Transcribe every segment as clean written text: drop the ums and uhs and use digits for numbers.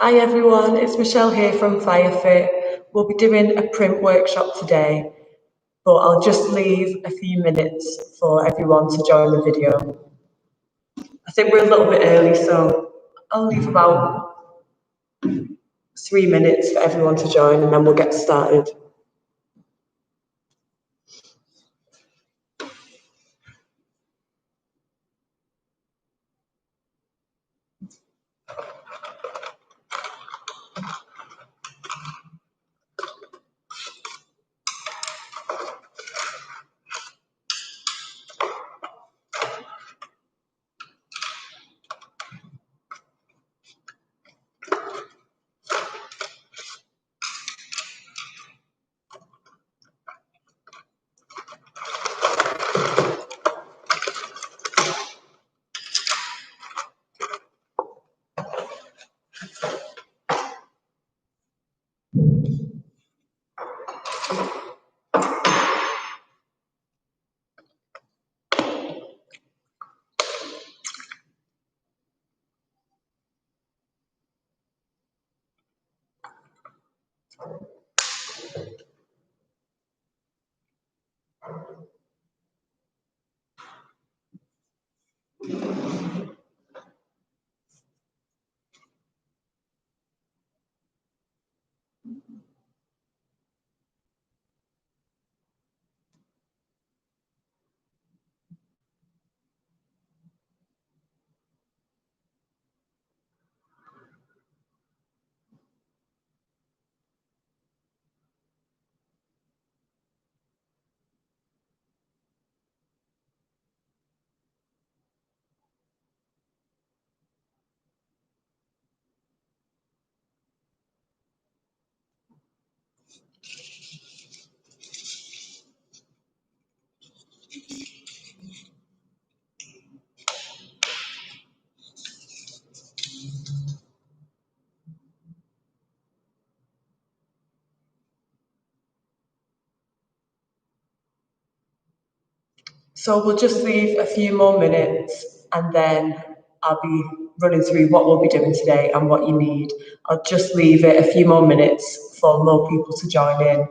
Hi everyone, it's Michelle here from FireFit. We'll be doing a print workshop today, but I'll just leave a few minutes for everyone to join the video. I think we're a little bit early, so I'll leave about 3 minutes for everyone to join and then we'll get started. So we'll just leave a few more minutes and then I'll be running through what we'll be doing today and what you need. I'll just leave it a few more minutes for more people to join in.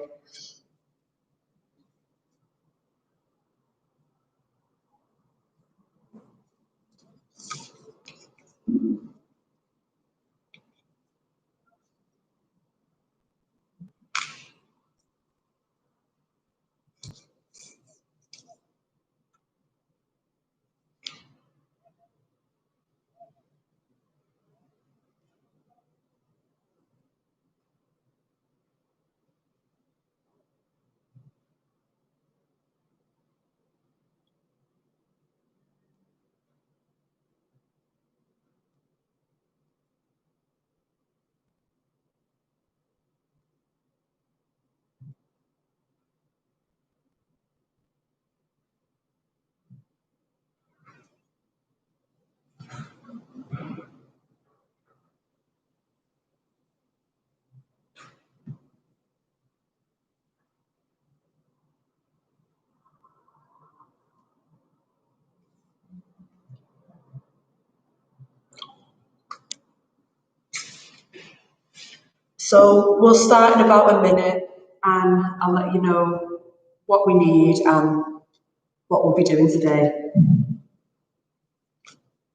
So we'll start in about a minute and I'll let you know what we need and what we'll be doing today.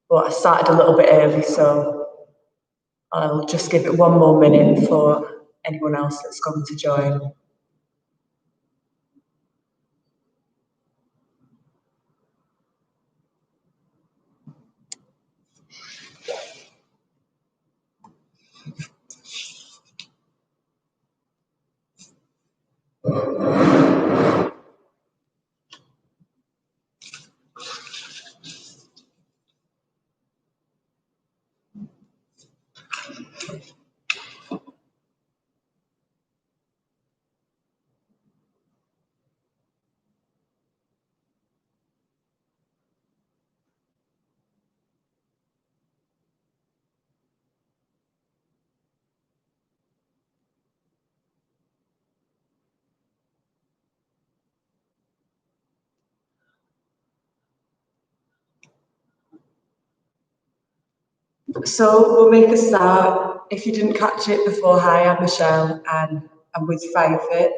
But I started a little bit early, so I'll just give it one more minute for anyone else that's going to join. So we'll make a start If you didn't catch it before, hi, I'm Michelle and I'm with FireFit.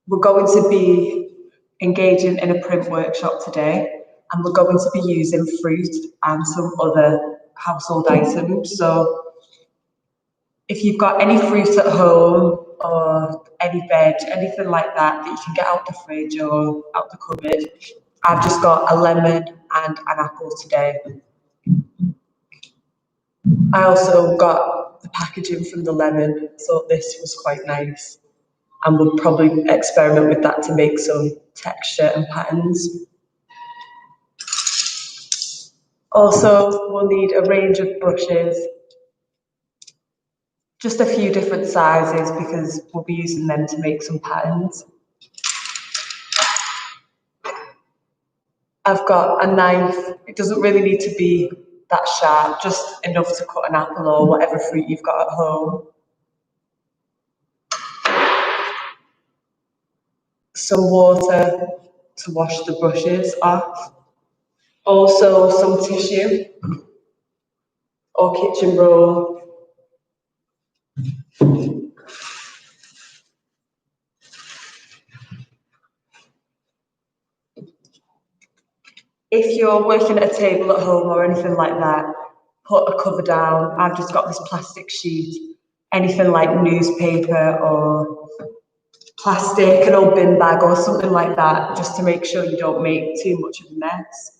We're going to be engaging in a print workshop today, and we're going to be using fruit and some other household items. So if you've got any fruit at home or any veg, anything like that that you can get out the fridge or out the cupboard, I've just got a lemon and an apple today. I also got the packaging from the lemon, thought this was quite nice, and we'll probably experiment with that to make some texture and patterns. Also, we'll need a range of brushes, just a few different sizes because we'll be using them to make some patterns. I've got a knife. It doesn't really need to be that sharp, just enough to cut an apple or whatever fruit you've got at home. Some water to wash the brushes off. Also some tissue or kitchen roll. If you're working at a table at home or anything like that, put a cover down. I've just got this plastic sheet, anything like newspaper or plastic, an old bin bag or something like that, just to make sure you don't make too much of a mess.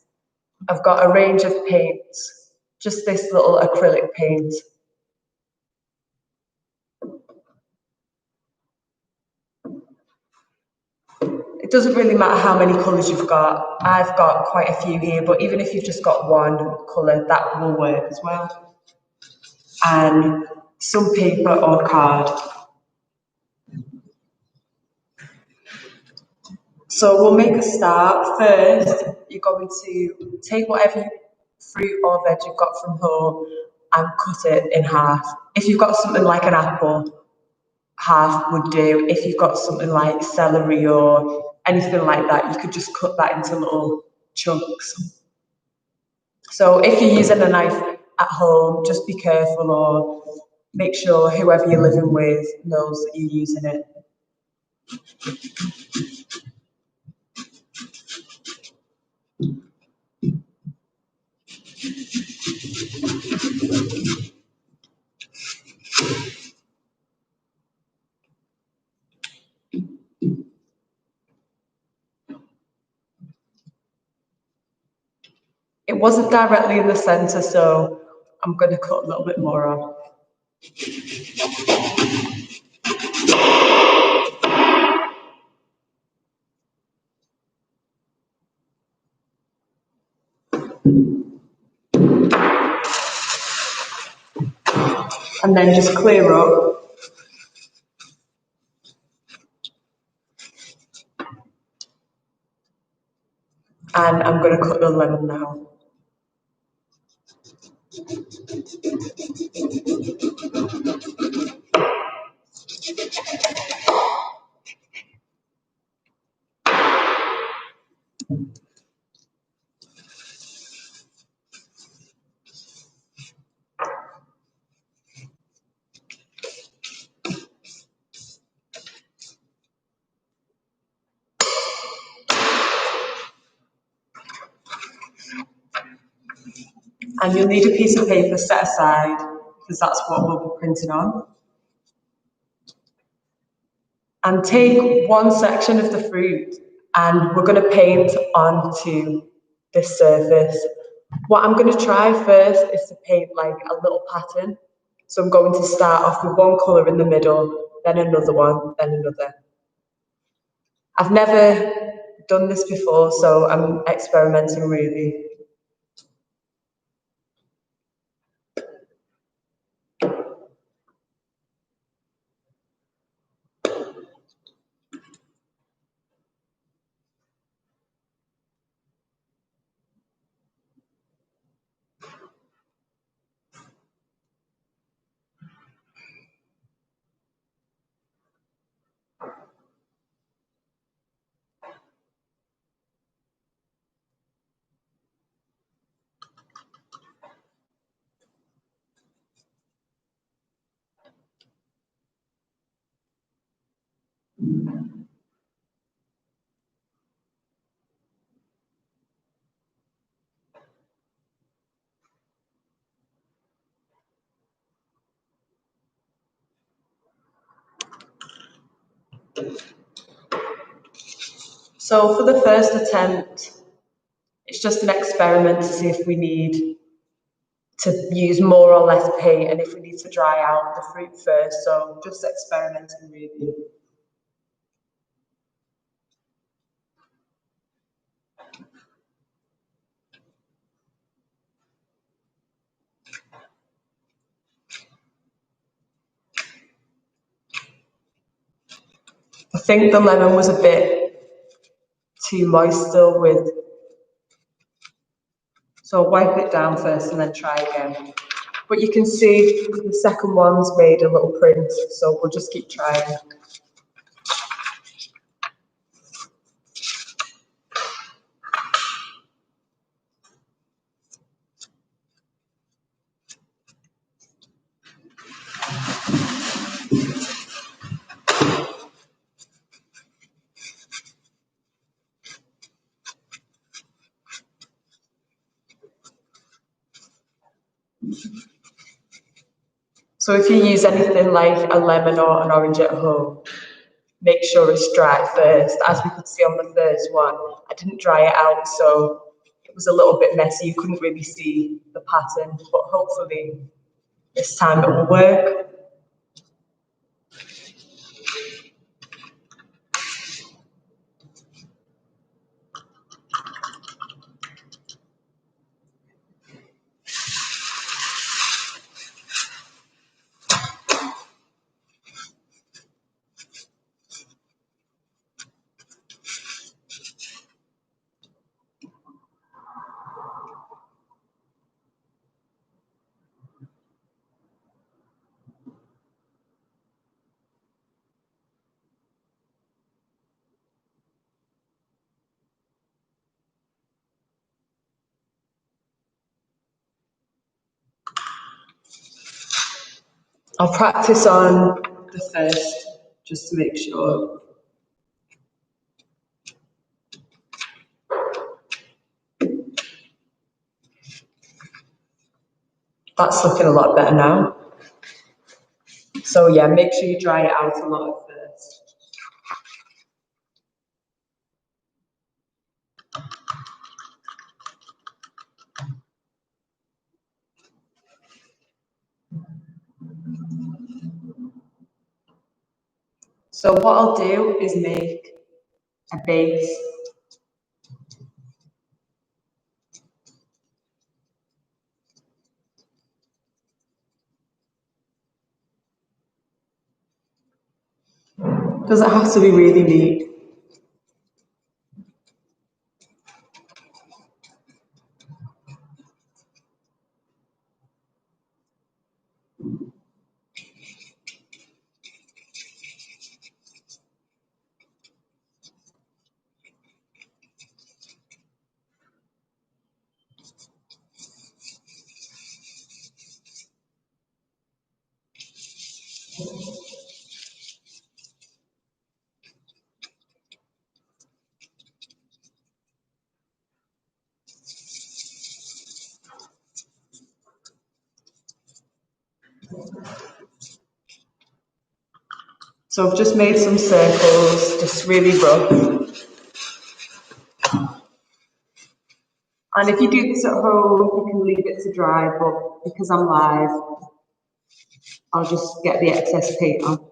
I've got a range of paints, just this little acrylic paint. It doesn't really matter how many colours you've got. I've got quite a few here, but even if you've just got one colour, that will work as well. And some paper or card. So we'll make a start. First, you're going to take whatever fruit or veg you've got from home and cut it in half. If you've got something like an apple, half would do. If you've got something like celery or anything like that, you could just cut that into little chunks. So if you're using a knife at home, just be careful or make sure whoever you're living with knows that you're using it. It wasn't directly in the center, so I'm going to cut a little bit more on. And then just clear up. And I'm going to cut the lemon now. And you'll need a piece of paper set aside because that's what we'll be printing on. And take one section of the fruit and we're going to paint onto this surface. What I'm going to try first is to paint like a little pattern. So I'm going to start off with one colour in the middle, then another one, then another. I've never done this before, so I'm experimenting really. So for the first attempt, it's just an experiment to see if we need to use more or less paint and if we need to dry out the fruit first. So just experimenting really. I think the lemon was a bit too moist still so I'll wipe it down first and then try again. But you can see the second one's made a little print, so we'll just keep trying. So if you use anything like a lemon or an orange at home, make sure it's dry first. As we could see on the first one, I didn't dry it out, so it was a little bit messy. You couldn't really see the pattern, but hopefully this time it will work. I'll practice on the first just to make sure. That's looking a lot better now. So yeah, make sure you dry it out a lot at first. So what I'll do is make a base. Does it have to be really neat? So I've just made some circles, just really rough. And if you do this at home, you can leave it to dry, but because I'm live, I'll just get the excess paint on.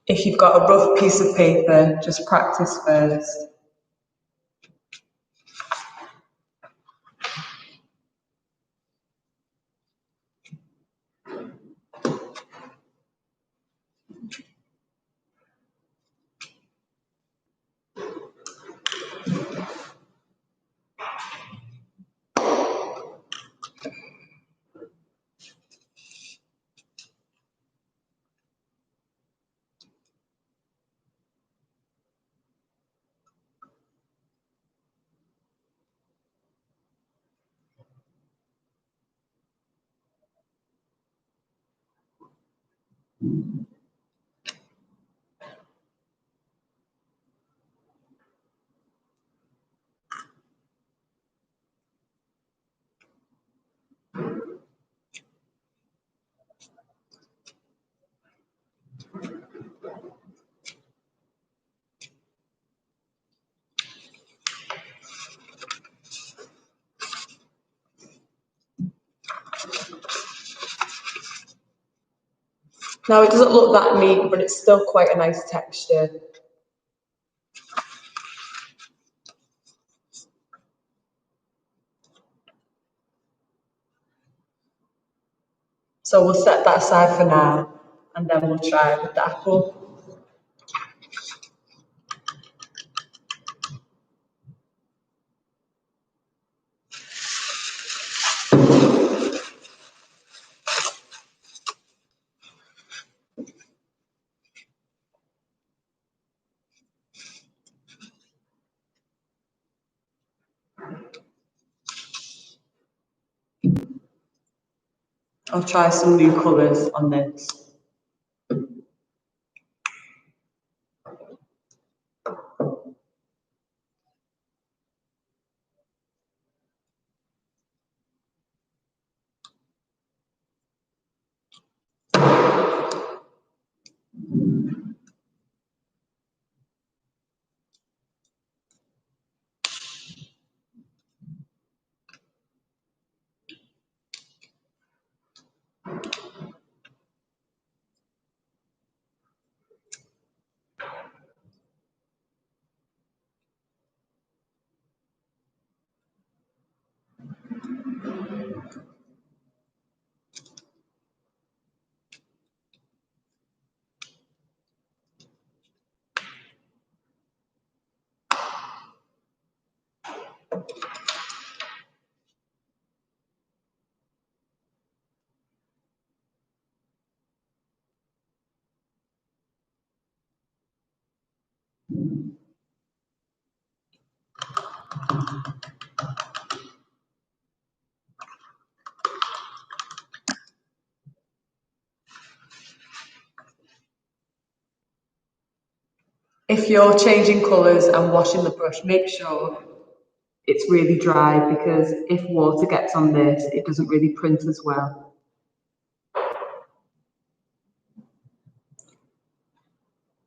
If you've got a rough piece of paper, just practice first. Now it doesn't look that neat, but it's still quite a nice texture. So we'll set that aside for now, and then we'll try with the apple. I'll try some new colours on this. If you're changing colours and washing the brush, make sure it's really dry, because if water gets on this, it doesn't really print as well.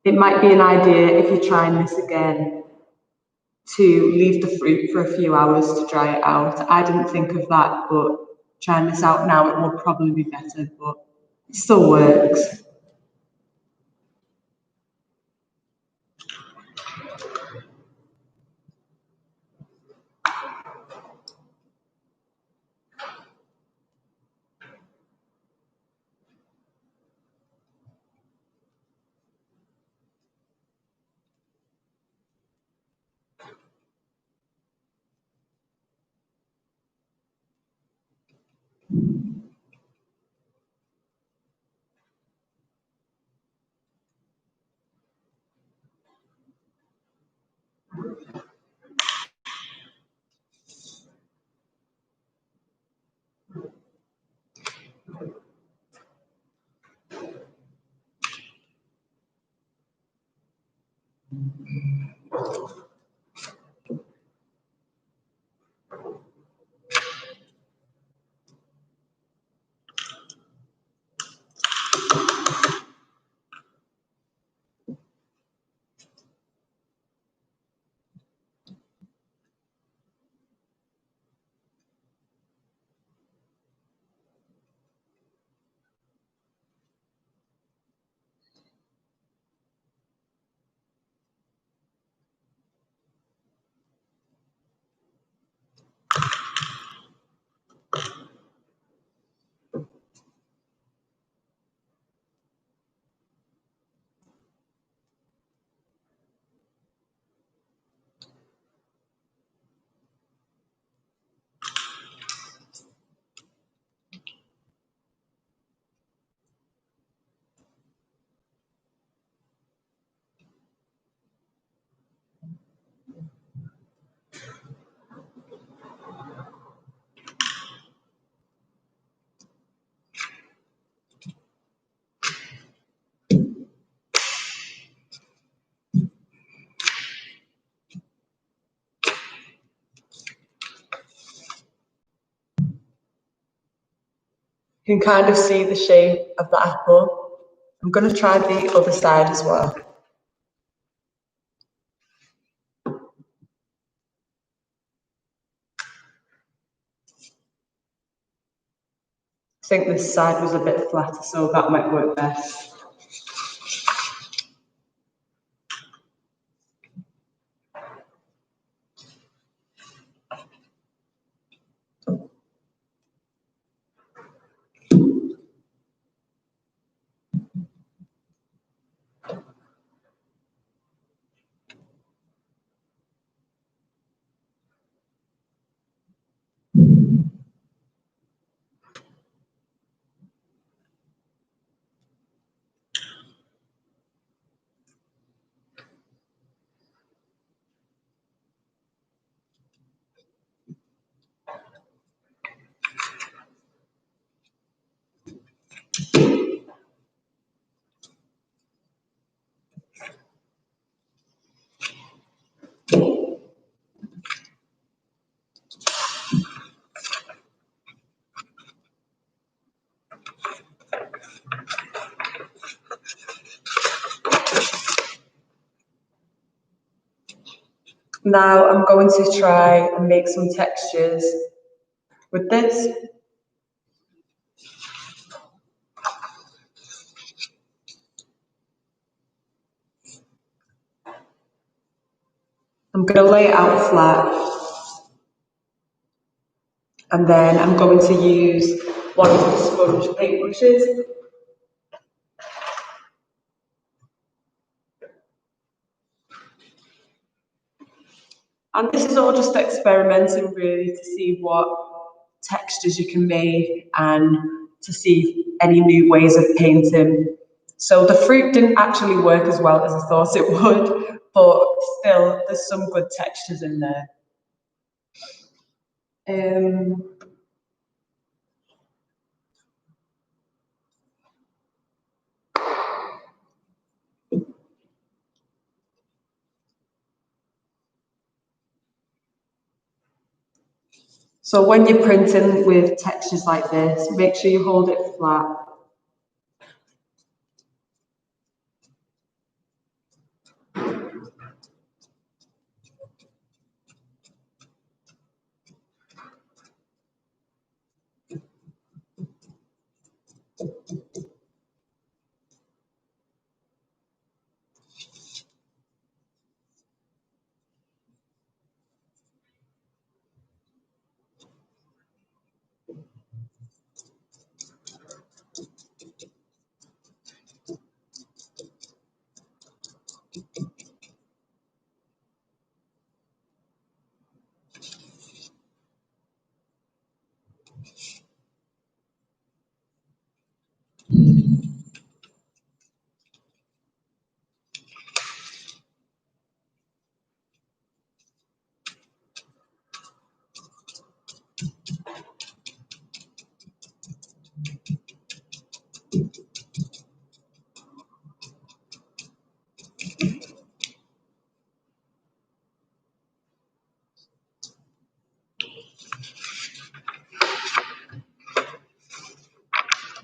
It might be an idea, if you're trying this again, to leave the fruit for a few hours to dry it out. I didn't think of that, but trying this out now, it will probably be better, but it still works. You can kind of see the shape of the apple. I'm going to try the other side as well. I think this side was a bit flatter, so that might work best. Now I'm going to try and make some textures with this. I'm going to lay it out flat, and then I'm going to use one of the sponge paintbrushes. And this is all just experimenting really to see what textures you can make and to see any new ways of painting. So the fruit didn't actually work as well as I thought it would, but still there's some good textures in there. So when you're printing with textures like this, make sure you hold it flat.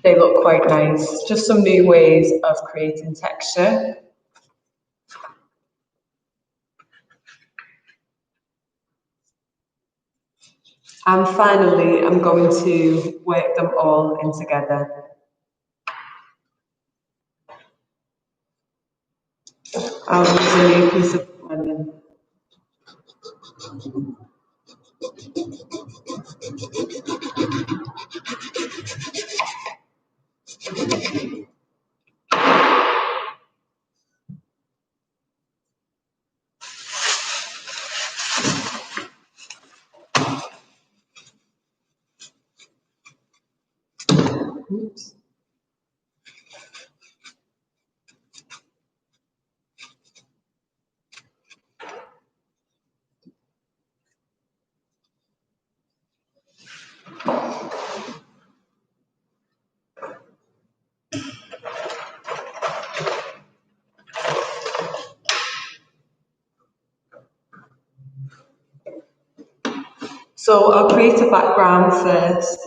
They look quite nice. Just some new ways of creating texture. And finally, I'm going to work them all in together. I'll use a new piece of lemon. Oops. So I'll create a background first.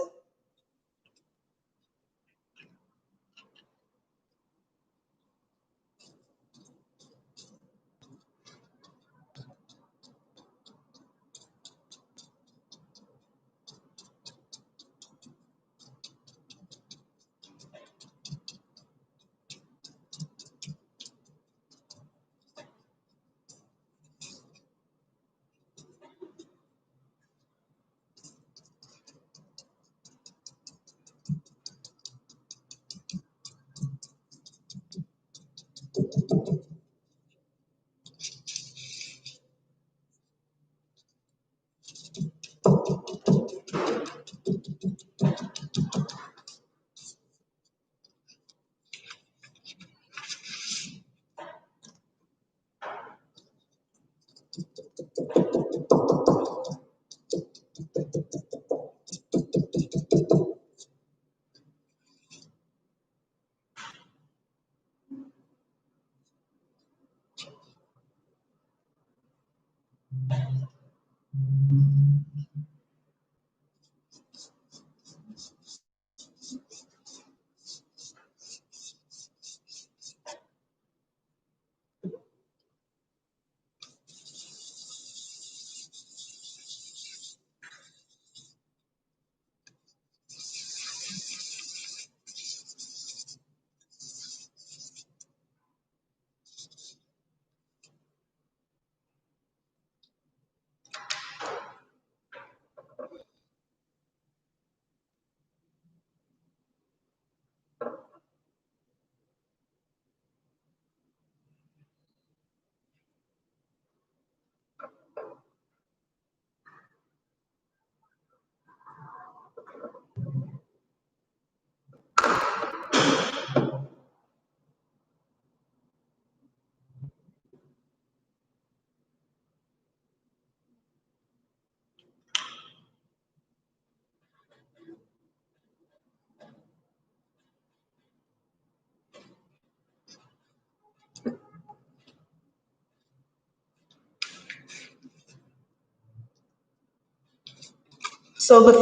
So the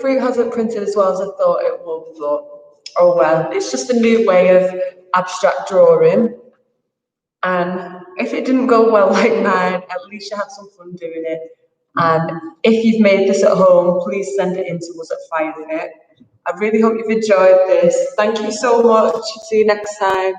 fruit hasn't printed as well as I thought it would, but oh well. It's just a new way of abstract drawing. And if it didn't go well like mine, at least you had some fun doing it. And if you've made this at home, please send it in to us at FireFit. I really hope you've enjoyed this. Thank you so much. See you next time.